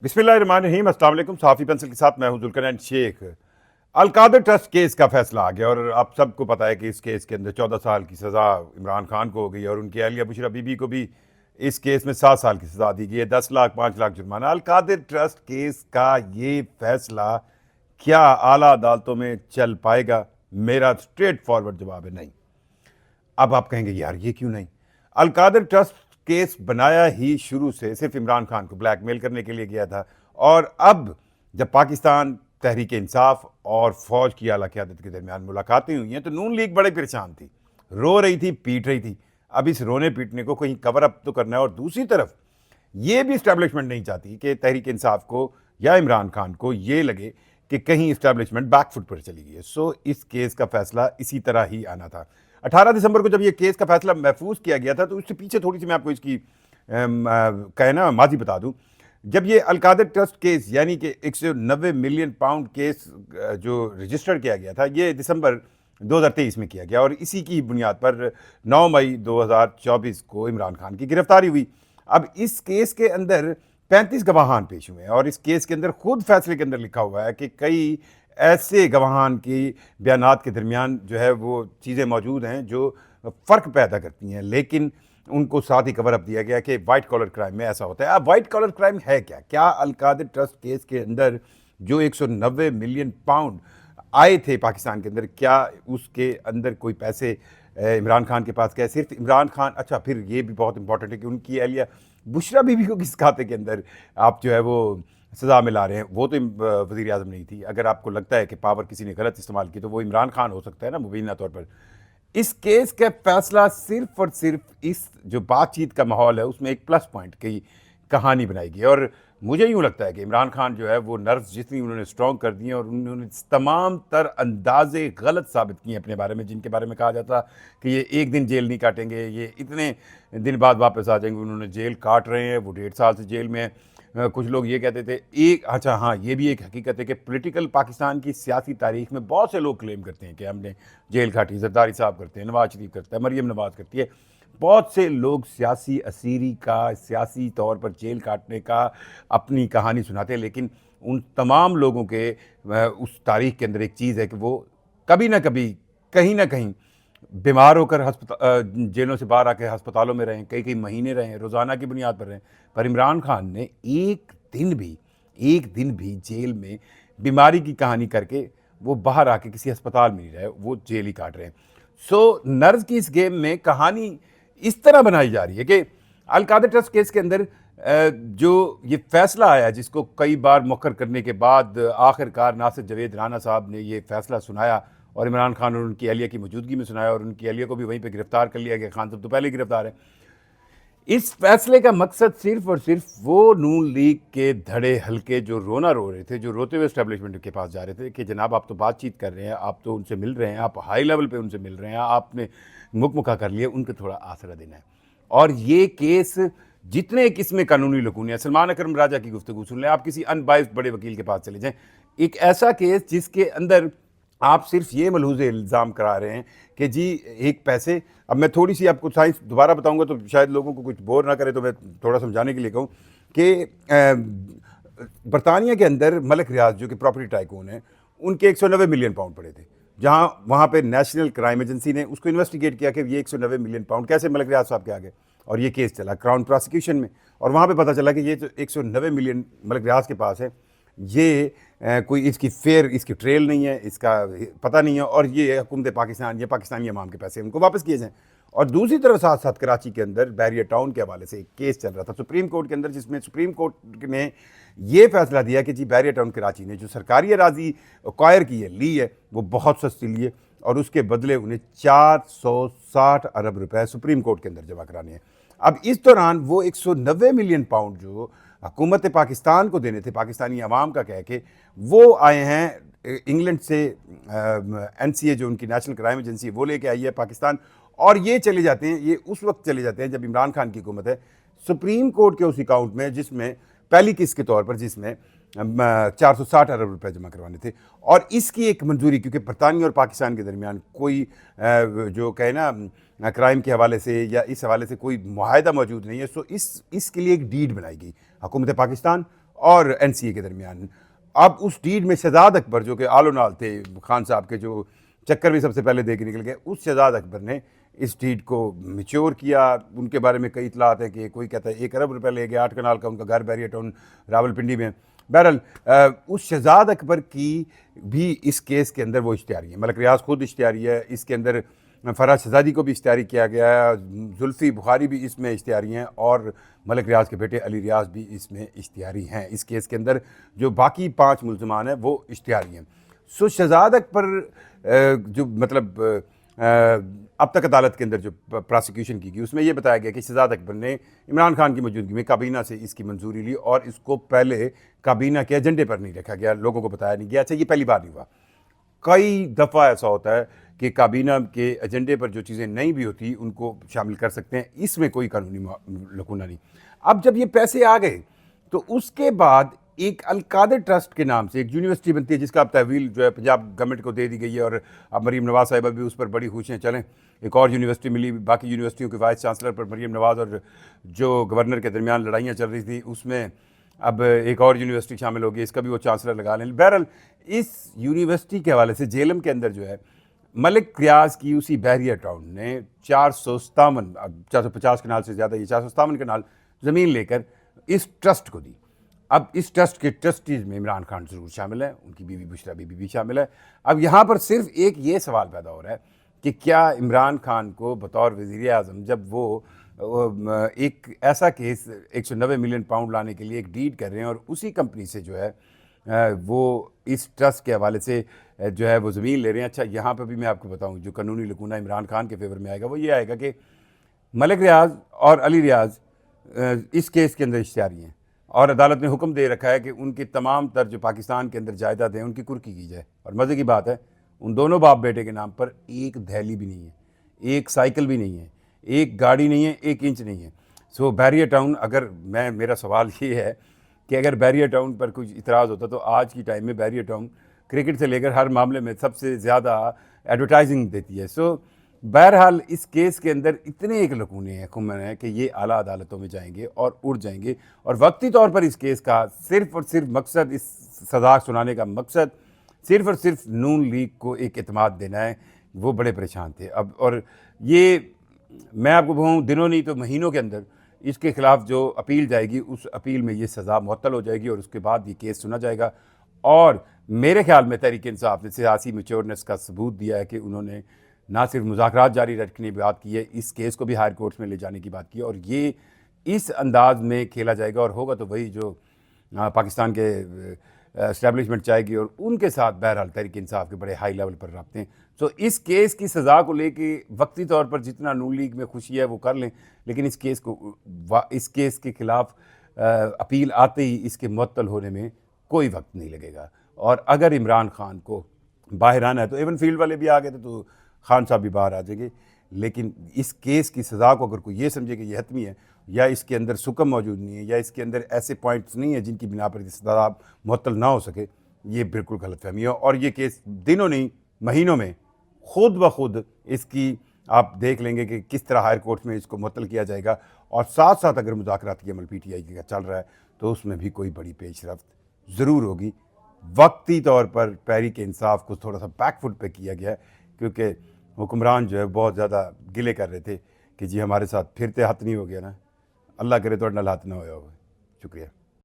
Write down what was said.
बिस्मिल्लाहिर्रहमानिर्रहीम। अस्सलाम वालेकुम। साफ़ी पेंसिल के साथ मैं हूं जुल्करनैन शेख। अलकादर ट्रस्ट केस का फैसला आ गया और आप सबको पता है कि इस केस के अंदर 14 साल की सज़ा इमरान खान को हो गई और उनकी अहलिया बुशरा बीबी को भी इस केस में 7 साल की सज़ा दी गई है। 10 लाख 5 लाख जुर्माना। अलकादर ट्रस्ट केस का ये फैसला क्या आला अदालतों में चल पाएगा? मेरा स्ट्रेट फॉरवर्ड जवाब है नहीं। अब आप कहेंगे यार ये क्यों नहीं? अलकादर ट्रस्ट केस बनाया ही शुरू से सिर्फ इमरान खान को ब्लैकमेल करने के लिए गया था और अब जब पाकिस्तान तहरीक इंसाफ और फौज की आला क़यादत के दरमियान मुलाकातें हुई हैं तो नून लीग बड़े परेशान थी, रो रही थी, पीट रही थी। अब इस रोने पीटने को कहीं कवर अप तो करना है और दूसरी तरफ ये भी इस्टेब्लिशमेंट नहीं चाहती कि तहरीक इंसाफ को या इमरान खान को ये लगे कि कहीं इस्टेब्लिशमेंट बैकफुट पर चली गई है। सो इस केस का फैसला इसी तरह ही आना था। 18 दिसंबर को जब ये केस का फैसला महफूज किया गया था तो उससे पीछे थोड़ी सी मैं आपको इसकी कहना माजी बता दूं। जब ये अलकादर ट्रस्ट केस यानी कि 190 मिलियन पाउंड केस जो रजिस्टर किया गया था ये दिसंबर 2023 में किया गया और इसी की बुनियाद पर 9 मई 2024 को इमरान खान की गिरफ्तारी हुई। अब इस केस के अंदर 35 गवाहान पेश हुए हैं और इस केस के अंदर खुद फैसले के अंदर लिखा हुआ है कि कई ऐसे गवाहान की बयानात के दरमियान जो है वो चीज़ें मौजूद हैं जो फ़र्क पैदा करती हैं, लेकिन उनको साथ ही कवर अप दिया गया कि वाइट कॉलर क्राइम में ऐसा होता है। अब वाइट कॉलर क्राइम है क्या? क्या अलकादर ट्रस्ट केस के अंदर जो 190 मिलियन पाउंड आए थे पाकिस्तान के अंदर, क्या उसके अंदर कोई पैसे इमरान खान के पास गए? सिर्फ इमरान खान? अच्छा, फिर ये भी बहुत इंपॉर्टेंट है कि उनकी अहलिया बुशरा बीबी को किस खाते के अंदर आप जो है वो सज़ा में ला रहे हैं? वो तो वज़ीर आज़म नहीं थी। अगर आपको लगता है कि पावर किसी ने गलत इस्तेमाल की तो वो इमरान खान हो सकता है ना, मुबीना तौर पर। इस केस का फैसला सिर्फ और सिर्फ इस जो बातचीत का माहौल है उसमें एक प्लस पॉइंट की कहानी बनाएगी और मुझे यूँ लगता है कि इमरान खान जो है वो नर्व्स जितनी उन्होंने स्ट्रॉन्ग कर दी हैं और उन्होंने तमाम तर अंदाजे गलत साबित किए अपने बारे में, जिनके बारे में कहा जाता कि ये एक दिन जेल नहीं काटेंगे, ये इतने दिन बाद वापस आ जाएंगे, उन्होंने जेल काट रहे हैं, वो 1.5 साल से जेल में हैं। कुछ लोग ये कहते थे एक अच्छा हाँ ये भी एक हकीकत है कि पॉलिटिकल पाकिस्तान की सियासी तारीख में बहुत से लोग क्लेम करते हैं कि हमने जेल काटी। जरदारी साहब करते हैं, नवाज शरीफ करता है, मरीम नवाज करती है। बहुत से लोग सियासी असीरी का, सियासी तौर पर जेल काटने का अपनी कहानी सुनाते हैं, लेकिन उन तमाम लोगों के उस तारीख के अंदर एक चीज़ है कि वो कभी ना कभी कहीं ना कहीं बीमार होकर जेलों से बाहर आके अस्पतालों में रहें, कई कई महीने रहें, रोज़ाना की बुनियाद पर रहें। पर इमरान खान ने एक दिन भी जेल में बीमारी की कहानी करके वो बाहर आके किसी अस्पताल में नहीं रहे, वो जेल ही काट रहे हैं। सो नर्व की इस गेम में कहानी इस तरह बनाई जा रही है कि अलकादर ट्रस्ट केस के अंदर जो ये फैसला आया जिसको कई बार मुकर करने के बाद आखिरकार नासिर जवेद राना साहब ने ये फैसला सुनाया और इमरान खान और उनकी अहलिया की मौजूदगी में सुनाया और उनकी अहलिया को भी वहीं पे गिरफ्तार कर लिया गया। खान साहब तो पहले ही गिरफ्तार है। इस फैसले का मकसद सिर्फ और सिर्फ वो नून लीग के धड़े हल्के जो रोना रो रहे थे, जो रोते हुए एस्टेब्लिशमेंट के पास जा रहे थे कि जनाब आप तो बातचीत कर रहे हैं, आप तो उनसे मिल रहे हैं, आप हाई लेवल पे उनसे मिल रहे हैं, आपने मुखा कर लिया, उनको थोड़ा आसरा देना है। और ये केस जितने किस्में कानूनी लकून है, सलमान अकरम राजा की गुफ्तगू सुन लें, आप किसी अनबाइस्ड बड़े वकील के पास चले जाएं, एक ऐसा केस जिसके अंदर आप सिर्फ ये मलहूज़ इल्ज़ाम करा रहे हैं कि जी एक पैसे। अब मैं थोड़ी सी आपको साइंस दोबारा बताऊंगा तो शायद लोगों को कुछ बोर ना करे, तो मैं थोड़ा समझाने के लिए कहूँ कि बरतानिया के अंदर मलिक रियाज जो कि प्रॉपर्टी टाइकून हैं, उनके 190 मिलियन पाउंड पड़े थे, जहाँ वहाँ पे नेशनल क्राइम एजेंसी ने उसको इन्वेस्टिगेट किया कि ये 190 मिलियन पाउंड कैसे मलिक रियाज साहब के आगे, और ये केस चला क्राउन प्रोसिक्यूशन में और वहाँ पे पता चला कि ये जो 190 मिलियन मलिक रियाज के पास है, ये कोई इसकी फेयर इसकी ट्रेल नहीं है, इसका पता नहीं है और ये हुकूमत पाकिस्तान, ये पाकिस्तानी अवाम के पैसे उनको वापस किए जाएँ। और दूसरी तरफ साथ साथ कराची के अंदर बैरियर टाउन के हवाले से एक केस चल रहा था सुप्रीम कोर्ट के अंदर, जिसमें सुप्रीम कोर्ट ने ये फैसला दिया कि जी बैरियर टाउन कराची ने जो सरकारी अराजी एक्वायर की है, ली है, वो बहुत सस्ती ली है और उसके बदले उन्हें 460 अरब रुपए सुप्रीम कोर्ट के अंदर जमा कराने हैं। अब इस दौरान वो 190 मिलियन पाउंड जो हुकूमत पाकिस्तान को देने थे पाकिस्तानी अवाम का कह के, वो आए हैं इंग्लैंड से। NCA जो उनकी नेशनल क्राइम एजेंसी वो लेके आई है पाकिस्तान, और ये चले जाते हैं, ये उस वक्त चले जाते हैं जब इमरान खान की हुकूमत है सुप्रीम कोर्ट के उस अकाउंट में जिसमें पहली किस्त के तौर पर जिसमें 460 अरब रुपए जमा करवाने थे। और इसकी एक मंजूरी, क्योंकि बरतानिया और पाकिस्तान के दरमियान कोई जो कहे ना क्राइम के हवाले से या इस हवाले से कोई मुआहदा मौजूद नहीं है, सो इसके लिए एक डीड बनाई गई हुकूमत पाकिस्तान और NCA के दरमियान। अब उस डीड में शहजाद अकबर जो कि आलो नाल थे खान साहब के, जो चक्कर भी सबसे पहले दे के निकल गए, उस शहजाद अकबर ने इस डीड को मिच्योर किया। उनके बारे में कई इतलात हैं कि कोई कहता है 1 अरब रुपये ले गया, 8 कनाल का उनका घर बैरियर टाउन रावलपिंडी में। बहरहाल उस शहजाद अकबर की भी इस केस के अंदर वो इश्तिहारी है, मलिक रियाज खुद इश्तिहारी है, इसके अंदर फराज शहजादी को भी इश्तिहारी किया गया है, जुल्फ़ी बुखारी भी इसमें इश्तिहारी हैं, और मलिक रियाज के बेटे अली रियाज भी इसमें इश्तिहारी हैं। इस केस के अंदर जो बाकी 5 मुल्ज़मान हैं वो इश्तिहारी हैं। सो शहजाद अकबर जो मतलब अब तक अदालत के अंदर जो प्रोसिक्यूशन की गई उसमें यह बताया गया कि शहजाद अकबर ने इमरान खान की मौजूदगी में काबीना से इसकी मंजूरी ली और इसको पहले काबीना के एजेंडे पर नहीं रखा गया, लोगों को बताया नहीं गया। अच्छा, ये पहली बार नहीं हुआ, कई दफ़ा ऐसा होता है कि काबीना के एजेंडे पर जो चीज़ें नहीं भी होती उनको शामिल कर सकते हैं, इसमें कोई कानूनी लकूना नहीं। अब जब ये पैसे आ गए तो उसके बाद एक अलकादर ट्रस्ट के नाम से एक यूनिवर्सिटी बनती है जिसका अब तहवील जो है पंजाब गवर्नमेंट को दे दी गई है, और अब मरीम नवाज साहिबा भी उस पर बड़ी खुश हैं। चलें, एक और यूनिवर्सिटी मिली, बाकी यूनिवर्सिटियों के वाइस चांसलर पर मरीम नवाज और जो गवर्नर के दरमियान लड़ाइयाँ चल रही थी उसमें अब एक और यूनिवर्सिटी शामिल होगी, इसका भी वो चांसलर लगा लें। बहरहाल इस यूनिवर्सिटी के हवाले से जेलम के अंदर जो है मलिक रियाज की उसी बहरिया टाउन ने 450 कनाल से ज़्यादा, ये 457 कनाल ज़मीन लेकर इस ट्रस्ट को दी। अब इस ट्रस्ट के ट्रस्टीज़ में इमरान खान ज़रूर शामिल है, उनकी बीवी बुशरा बीबी भी शामिल है। अब यहाँ पर सिर्फ एक ये सवाल पैदा हो रहा है कि क्या इमरान खान को बतौर वज़ीर आज़म, जब वो एक ऐसा केस 190 मिलियन पाउंड लाने के लिए एक डीड कर रहे हैं और उसी कंपनी से जो है वो इस ट्रस्ट के हवाले से जो है वो ज़मीन ले रहे हैं। अच्छा, यहाँ पर भी मैं आपको बताऊँ जो कानूनी लकूना इमरान खान के फेवर में आएगा वो ये आएगा कि मलिक रियाज और अली रियाज इस केस के अंदर इश्तिहारी हैं और अदालत ने हुक्म दे रखा है कि उनकी तमाम तर जो पाकिस्तान के अंदर जायदाद हैं उनकी कुर्की की जाए। और मज़े की बात है, उन दोनों बाप बेटे के नाम पर एक दहली भी नहीं है, एक साइकिल भी नहीं है, एक गाड़ी नहीं है, 1 इंच नहीं है। सो बैरियर टाउन, अगर मेरा सवाल ये है कि अगर बैरियर टाउन पर कुछ इतराज़ होता तो आज की टाइम में बैरियर टाउन क्रिकेट से लेकर हर मामले में सबसे ज़्यादा एडवर्टाइजिंग देती है। सो बहरहाल इस केस के अंदर इतने एक लकूने हैं, खुमन है कि ये आला अदालतों में जाएंगे और उड़ जाएंगे, और वक्ती तौर पर इस केस का सिर्फ और सिर्फ मकसद, इस सज़ा सुनाने का मकसद सिर्फ और सिर्फ नून लीग को एक एतमाद देना है। वो बड़े परेशान थे अब, और ये मैं आपको कहूँ दिनों नहीं तो महीनों के अंदर इसके ख़िलाफ़ जो अपील जाएगी उस अपील में ये सज़ा मुअत्तल हो जाएगी और उसके बाद ये केस सुना जाएगा। और मेरे ख्याल में तहरीक इंसाफ ने सियासी मैच्योरनेस का सबूत दिया है कि उन्होंने ना सिर्फ मुज़ाकरात जारी रखने की बात की है, इस केस को भी हायर कोर्ट्स में ले जाने की बात की है, और ये इस अंदाज में खेला जाएगा और होगा तो वही जो पाकिस्तान के एस्टैब्लिशमेंट चाहेगी, और उनके साथ बहरहाल तहरीक इंसाफ के बड़े हाई लेवल पर रखते हैं। तो इस केस की सज़ा को लेके वक्ती तौर पर जितना नून लीग में खुशी है वो कर लें, लेकिन इस केस के ख़िलाफ़ अपील आते ही इसके मुअत्तल होने में कोई वक्त नहीं लगेगा। और अगर इमरान खान को बाहर आना है तो एवन फील्ड वाले भी आ गए थे तो खान साहब भी बाहर आ जाएंगे, लेकिन इस केस की सज़ा को अगर कोई ये समझे कि ये हतमी है या इसके अंदर सुकम मौजूद नहीं है या इसके अंदर ऐसे पॉइंट्स नहीं है जिनकी बिना पर सज़ा मुअत्तल ना हो सके, ये बिल्कुल गलतफहमी है। और ये केस दिनों नहीं महीनों में खुद ब खुद इसकी आप देख लेंगे कि किस तरह हायर कोर्ट में इसको मुअत्तल किया जाएगा, और साथ साथ अगर मुज़ाकराती अमल PTI का चल रहा है तो उसमें भी कोई बड़ी पेशरफ्त ज़रूर होगी। वक्ती तौर पर तहरीक इंसाफ को थोड़ा सा बैकफुट पे किया गया है क्योंकि हुक्मरान जो है बहुत ज़्यादा गिले कर रहे थे कि जी हमारे साथ फिरते हाथ नहीं हो गया ना, अल्लाह करे तो हाथ ना होया होगा। शुक्रिया।